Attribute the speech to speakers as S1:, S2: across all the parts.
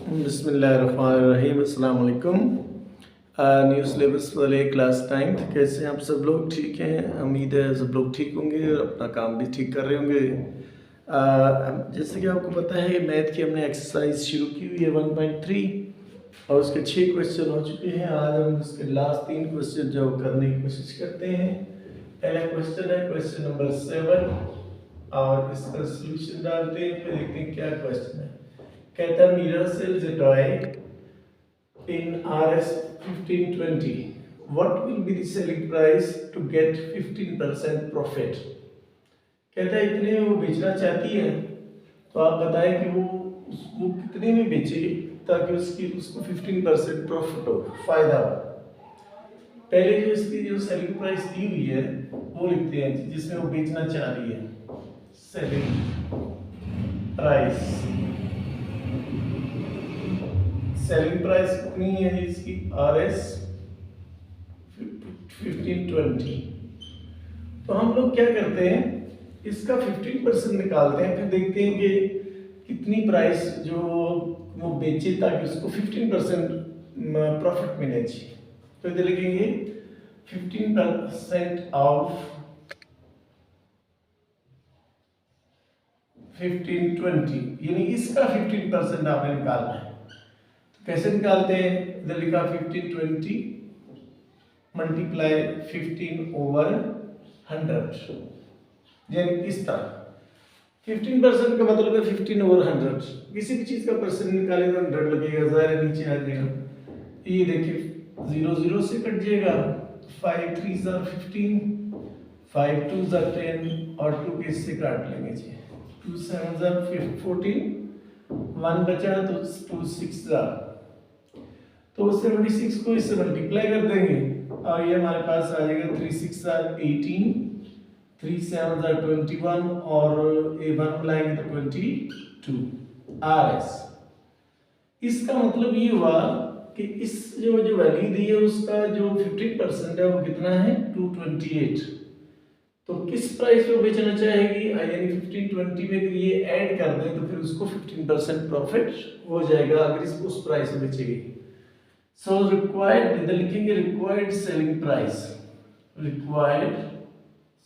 S1: बिस्मिल्लाहिर्रहमानिर्रहीम अस्सलाम वालेकुम। न्यू सिलेबस वाले क्लास 9th, कैसे हैं आप सब लोग? ठीक हैं, उम्मीद है सब लोग ठीक होंगे और अपना काम भी ठीक कर रहे होंगे। जैसे कि आपको पता है मैथ की हमने एक्सरसाइज शुरू की हुई है 1.3 और उसके 6 क्वेश्चन हो चुके हैं। आज हम उसके लास्ट 3 क्वेश्चन जो करने की कोशिश करते हैं। पहला क्वेश्चन है क्वेश्चन नंबर 7 और इसका सोल्यूशन डालते हैं, फिर देखते हैं क्या क्वेश्चन है। कहता है mirror sells a toy in RS 1520, what will be the selling price to get 15% profit? कहता है इतने में वो बेचना चाहती है, तो आप बताएं कि वो कितने में बेचे ताकि उसको 15% प्रॉफिट हो, फायदा हो। पहले जो इसकी जो सेलिंग प्राइस दी हुई है वो लिखते हैं जिसमें वो बेचना चाह रही है। सेलिंग प्राइस कितनी है इसकी? RS 1520। तो हम लोग क्या करते हैं, इसका 15% निकालते हैं, फिर देखते हैं कि कितनी प्राइस जो वो बेचे ताकि उसको 15% प्रॉफिट मिले चाहिए। तो इधर लिखेंगे 15% ऑफ 1520, यानी इसका 15% आपने निकालना है। कैसे निकालते हैं? इधर लिखा 1520 मल्टीप्लाई 15/100, यानी इस तरह 15% का मतलब है 15/100। किसी भी चीज का परसेंट निकालें तो 100 लगेगा, ज़ाहिर नीचे आ जाएगा। ये देखिए 0 0 से कट जाएगा, 5 3 15, 5 2 10 और 2 के इससे काट लेंगे जी, 2 7 14, 1 बचा तो 2 6 तो 76 को इससे मल्टीप्लाई कर देंगे और ये हमारे पास आ जाएगा 3 6 18, 3 7 21 और ये 1 मिलाएंगे तो 22 RS। इसका मतलब ये हुआ कि इस जो वैल्यू दी है उसका जो 15% है वो कितना है? 228। तो किस प्राइस पे बेचना चाहेगी? यानी 1520 में अगर ये ऐड कर दें तो फिर उसको 15% प्रॉफिट हो जाएगा अगर इसको उस प्राइस पे बेचेगी। So required, इधर लिखेंगे required selling price, required,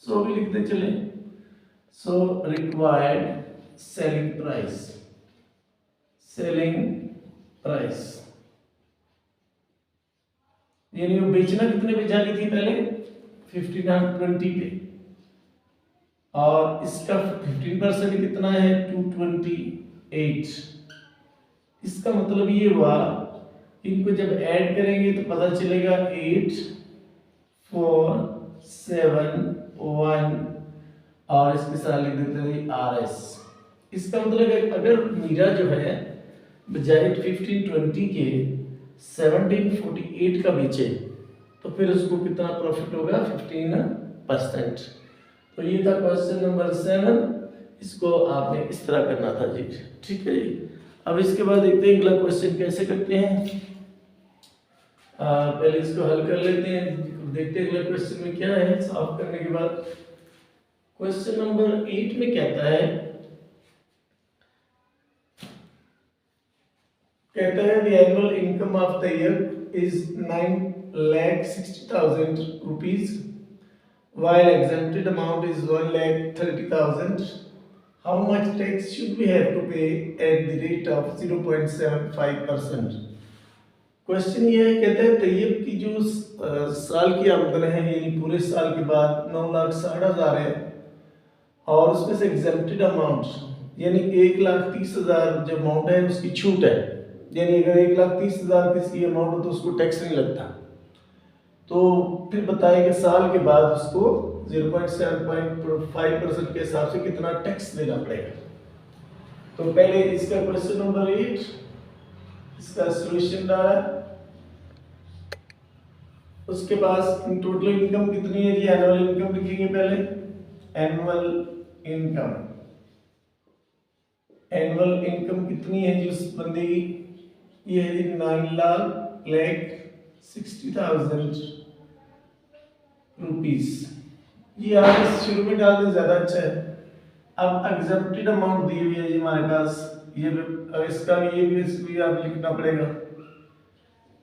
S1: so भी लिखते चले, so required selling price, selling price, यानी वो बेचना कितने पे जानी थी? पहले 1520 पे, और इसका 15% कितना है? 228। इसका मतलब ये हुआ, इनको जब ऐड करेंगे तो पता चलेगा 8 4 7 1 और इसके साथ लिख देते हैं RS। इसका मतलब अगर मीरा जो है बजाय 1520 के 1748 का बेचे तो फिर उसको कितना प्रॉफिट होगा? 15%। तो ये था क्वेश्चन नंबर 7। इसको आपने इस तरह करना था जी, ठीक है जी। अब इसके बाद देखते हैं अगला क्वेश्चन कैसे करते हैं। पहले इसको हल कर लेते हैं, देखते हैं अगला क्वेश्चन में क्या है। सॉल्व करने के बाद क्वेश्चन नंबर 8 में कहता है the annual income of the year is 9,60,000 rupees while exempted amount is 1,30,000. How much tax should we have to pay at the rate of 0.75%? Question ये है, कहते हैं तैयब की जो साल की आमदन है यानी पूरे साल के बाद 9,60,000 है और उसमें से एग्जेम्प्टेड अमाउंट यानी 1,30,000 जो अमाउंट है उसकी छूट है, यानी अगर 1,30,000 किसी अमाउंट हो तो उसको टैक्स नहीं लगता। तो फिर बताइए कि साल के बाद उसको 0.75% के हिसाब से कितना टैक्स देना पड़ेगा। तो पहले इसका क्वेश्चन नंबर 8, इसका सॉल्यूशन डाला, उसके पास टोटल इनकम कितनी है जी? एनुअल इनकम लिखेंगे पहले, एनुअल इनकम, एनुअल इनकम कितनी है जी उस बंदे की? ये है जी 9,60,000 रुपीस। ये आप शुरू में डाल दें ज्यादा अच्छा है। अब एग्जेम्प्टेड अमाउंट दी हुई है जी हमारे पास ये भी इसका भी ये भी इसको भी आप लिखना पड़ेगा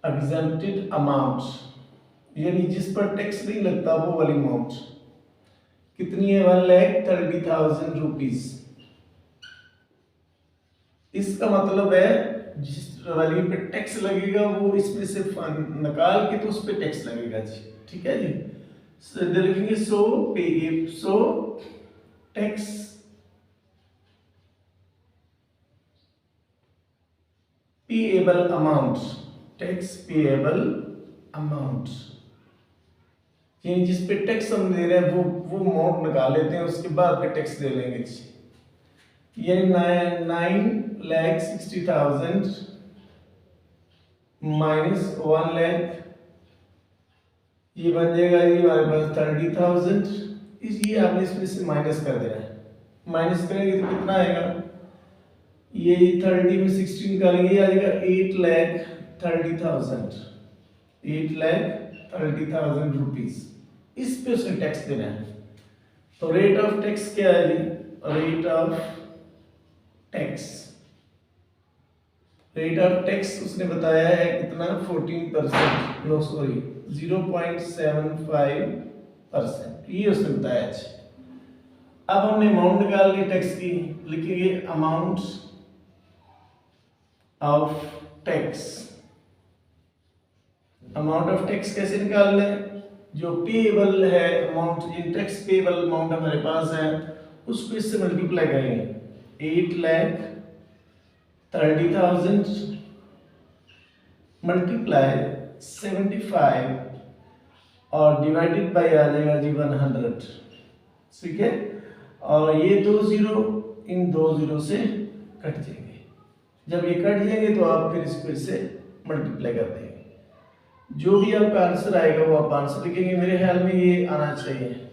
S1: एग्जेम्प्टेड अमाउंट, यानी जिस पर टैक्स नहीं लगता वो वाली अमाउंट कितनी है 1,30,000 रुपीज। इसका मतलब है जिस वैल्यू पे टैक्स लगेगा वो इसमें से निकाल के तो उस पे टैक्स लगेगा जी, ठीक है जी। लिखेंगे so tax payable amount, tax payable amount यानी जिस पे टैक्स हम दे रहे हैं वो अमाउंट निकाल लेते हैं, उसके बाद फिर टैक्स दे लेंगे जी। यानी 9,60,000 माइनस 1 लाख, ये बन जाएगा ये हमारे पास 30,000। ये आपने इसमें से माइनस कर देना है, माइनस करेंगे तो कितना आएगा, ये 30 में 16 निकालेंगे आ जाएगा 8,30,000, 8,30,000 रुपीज। इस पे उसने टैक्स देना है। तो रेट ऑफ टैक्स क्या है जी, रेट ऑफ टैक्स उसने बताया है कितना 14%, नो सॉरी 0.75%, ये उसने बताया है। अब हमने अमाउंट निकाल ली टैक्स की, लिखेंगे amount of tax. Amount of tax कैसे निकालना है, जो पेएबल है अमाउंट, ये टैक्स पेएबल अमाउंट हमारे पास है उसको इससे मल्टीप्लाई करेंगे 8,30,000 मल्टीप्लाई 75 और डिवाइडेड बाय आ जाएगा जी 100, ठीक है। और ये 2 जीरो इन 2 जीरो से कट जाएंगे, जब ये कट जाएंगे तो आप फिर इसको इससे मल्टीप्लाई कर देंगे, जो भी आपका आंसर आएगा वो आप आंसर लिखेंगे। मेरे ख्याल में ये आना चाहिए,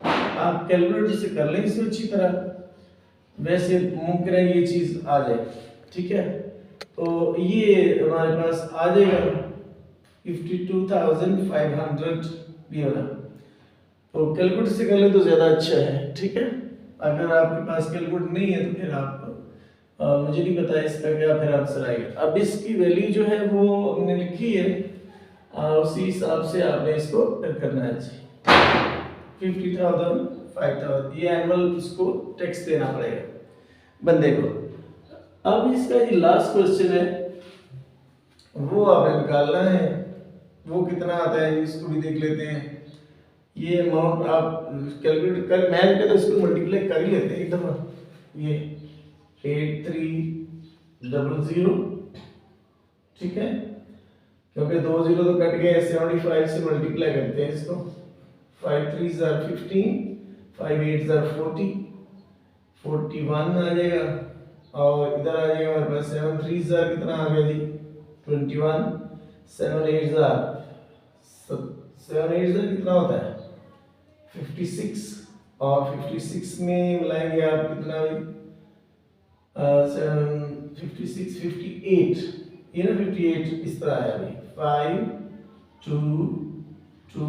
S1: आप कैलकुलेटर से कर लें इसे अच्छी तरह, वैसे मुमकिन है ये चीज आ जाए, ठीक है। तो ये हमारे पास आ जाएगा 52,500 भी होना, तो कैलकुलेटर से कर ले तो ज़्यादा अच्छा है, ठीक है। अगर आपके पास कैलकुलेटर नहीं है तो फिर आप मुझे नहीं पता इसका क्या फिर आंसर आएगा। अब इसकी वैल्यू जो है वो हमने लिखी है, उसी हिसाब से आपने इसको करना है जी। 50,000 5,000 ये एनुअल इसको टैक्स देना पड़ेगा बंदे को। अब इसका जो लास्ट क्वेश्चन है वो आपने निकालना है, वो कितना आता है इसको भी देख लेते हैं। ये अमाउंट आप कैलकुलेट कर, मैं कहता हूं इसको मल्टीप्लाई कर ही लेते हैं एक दफा। ये 8300, ठीक है, क्योंकि 2 जीरो तो कट गए, 75 से मल्टीप्लाई करते हैं इसको। 5 3 are 15, 5 8 are 40, 41 आ जाएगा, और इधर आ जाएगा हमारे पास 7 3 are कितना आ गया जी 21, 7 8 are कितना होता है 56, और 56 में मिलाएंगे आप कितना भी 56 58, ये ना 58 इस तरह है अभी 5 2 2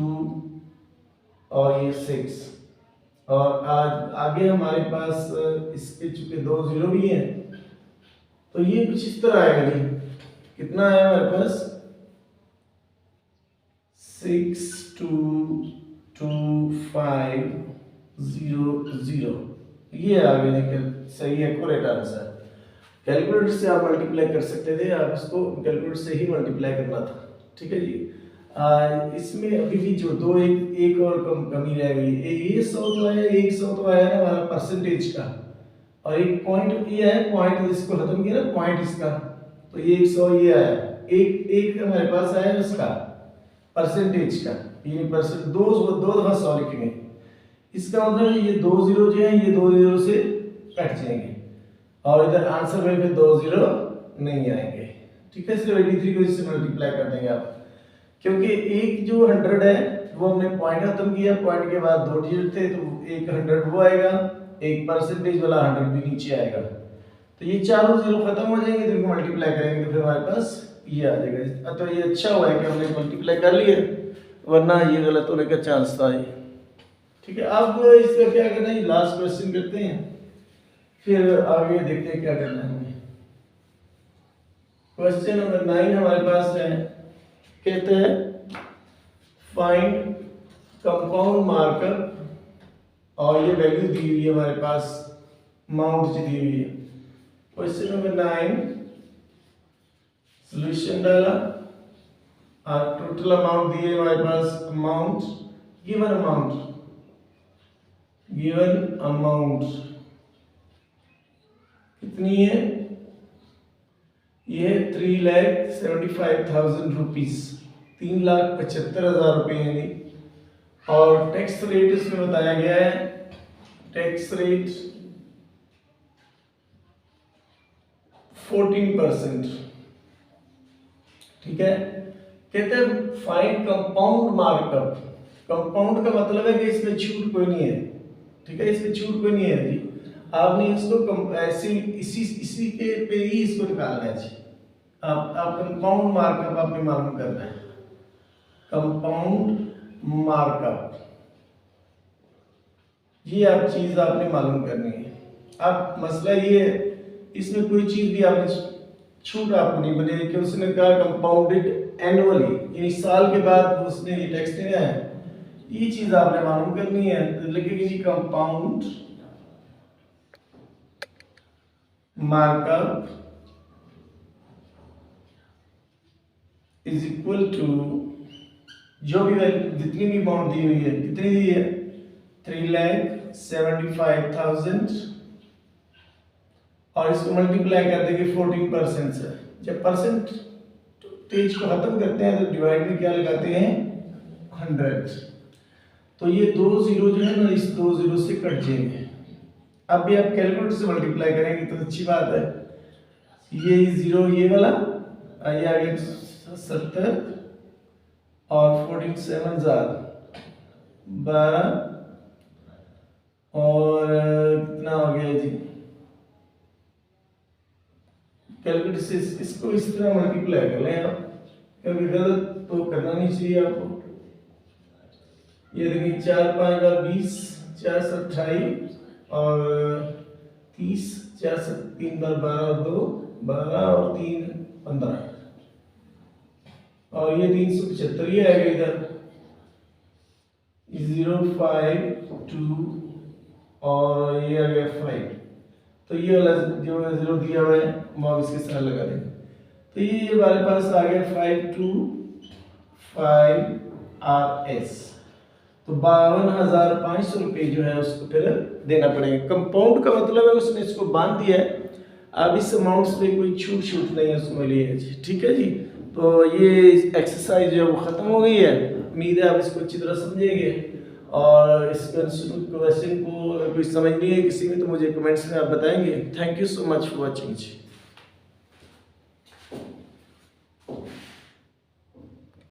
S1: और ये 6, और आज आगे हमारे पास इसके चूंकि 2 जीरो भी हैं तो ये कुछ इस तरह आएगा जी। कितना है हमारे पास 622500, ये आ गया जी, सही है, करेक्ट आंसर। कैलकुलेटर से आप मल्टीप्लाई कर सकते थे, आप इसको कैलकुलेटर से ही मल्टीप्लाई करना था, ठीक है जी। इसमें अभी भी जो दो एक और कमी रह गई, ये 100 तो आया, 100 तो आया ना हमारा परसेंटेज का, और एक पॉइंट ये है, पॉइंट इसको खत्म किया ना पॉइंट इसका, तो ये 100 ये आया, एक हमारे पास आया उसका परसेंटेज का, ये परसेंट दो दफा 100 लिखेंगे, इसका मतलब ये 2 जीरो जो है ये 2 जीरो से कट जाएंगे, और इधर आंसर में फिर 2 जीरो नहीं आएंगे, ठीक है। सिर्फ 83 को इससे मल्टीप्लाई कर देंगे आप, क्योंकि एक जो 100 है वो हमने पॉइंट खत्म किया, पॉइंट के बाद 2 डिजिट थे तो एक 100 वो आएगा, एक परसेंटेज वाला 100 भी नीचे आएगा, तो ये चारों जीरो खत्म हो जाएंगे, तो इनको मल्टीप्लाई करेंगे तो फिर हमारे पास ये आ जाएगा। तो ये अच्छा हुआ है कि हमने मल्टीप्लाई कर लिया, वरना ये गलत होने का चांस था ये, ठीक है। अब इसका क्या करना है, लास्ट क्वेश्चन करते हैं। फिर आगे देखते हैं क्या करना है हमें। क्वेश्चन नंबर 9 हमारे पास है, कहते हैं फाइंड कंपाउंड मार्कअप, और ये वैल्यू दी हुई है हमारे पास, अमाउंट दी हुई है। क्वेश्चन नंबर 9 सॉल्यूशन डाला और टोटल अमाउंट दिए हमारे पास, अमाउंट गिवन अमाउंट कितनी है, ये 3,75,000 रुपीज, 3,75,000 रुपये यानी। और टैक्स रेट इसमें बताया गया है, टैक्स रेट 14%। ठीक है, कहते हैं फाइंड कंपाउंड मार्कअप। कंपाउंड का मतलब है कि इसमें छूट कोई नहीं है। ठीक है, इसमें छूट कोई नहीं है जी, आपने इसको ऐसे इसी के पे ही इसको निकालना है जी। आप कंपाउंड मार्कअप आपने मालूम करना है, कंपाउंड मार्कअप, ये आप चीज आपने मालूम करनी है। अब मसला ये है, इसमें कोई चीज भी आपने छूट आपको नहीं बनेगी कि उसने कहा कंपाउंडेड एनुअली, यानी साल के बाद उसने ये टैक्स देना है, ये चीज आपने मालूम करनी है। तो लिखेंगे जी compound markup is equal to, जो भी जितनी भी अमाउंट दी हुई है, कितनी दी है 3,75,000, और इसको मल्टीप्लाई कर देंगे 14% से। जब परसेंटेज को खत्म करते हैं तो डिवाइड में क्या लगाते हैं 100। तो ये 2 जीरो जो है ना, इस 2 जीरो से कट जाएंगे। अब भी आप कैलकुलेटर से मल्टीप्लाई करेंगे तो अच्छी बात है, ये जीरो ये वाला, ये आ गया 70 और 14,7,000 और कितना हो गया जी, कैलकुलेटर से इसको इस तरह मल्टीप्लाई कर लें आप, क्योंकि गलत तो करना नहीं चाहिए आपको। ये देखिए 4 5 बार 20, 4 से 28 और 30, 4 से 3 बार 12 और 2 12 और 3 15, और ये 375 ये आएगा इधर 052 और ये आ गया 5। तो ये वाला जो जीरो दिया हुआ है वो इसके साथ लगा देंगे। तो ये हमारे पास आ गया 525RS। तो 52,500 रुपये जो है उसको फिर देना पड़ेगा। कंपाउंड का मतलब है उसने इसको बांध दिया है, अब इस अमाउंट्स में कोई छूट नहीं है उसको मिली है जी। ठीक है जी, तो ये एक्सरसाइज जो है वो ख़त्म हो गई है। उम्मीद है आप इसको अच्छी तरह समझेंगे, और इस क्वेश्चन को अगर कोई समझ नहीं है किसी में तो मुझे कमेंट्स में आप बताएंगे। Thank you so much for watching ji.